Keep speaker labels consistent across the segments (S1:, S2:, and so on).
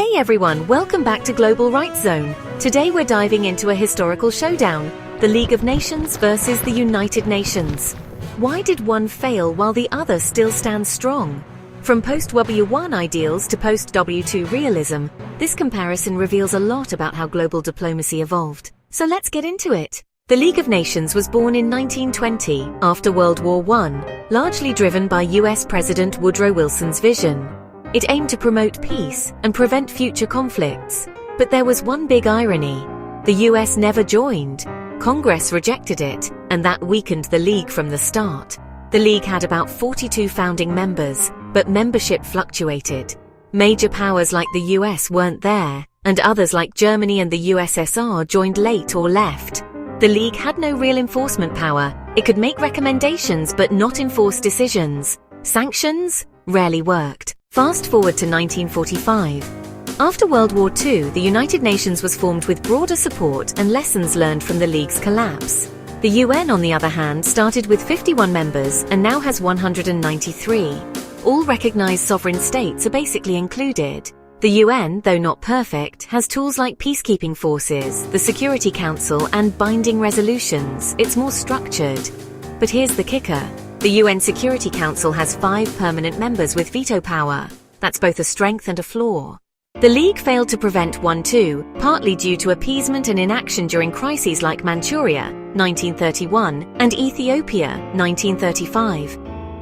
S1: Hey everyone, welcome back to Global Rights Zone. Today we're diving into a historical showdown, the League of Nations versus the United Nations. Why did one fail while the other still stands strong? From post-WWI ideals to post-WWII realism, this comparison reveals a lot about how global diplomacy evolved. So let's get into it. The League of Nations was born in 1920 after World War I, largely driven by US President Woodrow Wilson's vision. It aimed to promote peace and prevent future conflicts. But there was one big irony. The US never joined. Congress rejected it, and that weakened the League from the start. The League had about 42 founding members, but membership fluctuated. Major powers like the US weren't there, and others like Germany and the USSR joined late or left. The League had no real enforcement power. It could make recommendations but not enforce decisions. Sanctions rarely worked. Fast forward to 1945. After World War II, the United Nations was formed with broader support and lessons learned from the League's collapse. The UN, on the other hand, started with 51 members and now has 193. All recognized sovereign states are basically included. The UN, though not perfect, has tools like peacekeeping forces, the Security Council, and binding resolutions. It's more structured. But here's the kicker. The UN Security Council has 5 permanent members with veto power. That's both a strength and a flaw. The League failed to prevent one too, partly due to appeasement and inaction during crises like Manchuria, 1931, and Ethiopia, 1935.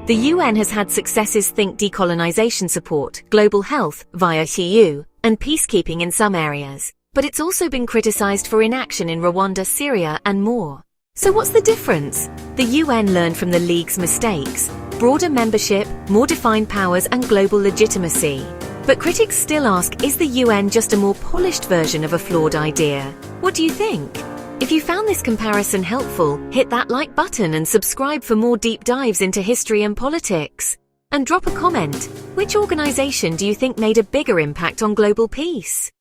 S1: The UN has had successes: think decolonization support, global health via TU, and peacekeeping in some areas. But it's also been criticized for inaction in Rwanda, Syria, and more. So what's the difference? The UN learned from the League's mistakes: broader membership, more defined powers, and global legitimacy. But critics still ask, is the UN just a more polished version of a flawed idea? What do you think? If you found this comparison helpful, hit that like button and subscribe for more deep dives into history and politics. And drop a comment. Which organization do you think made a bigger impact on global peace?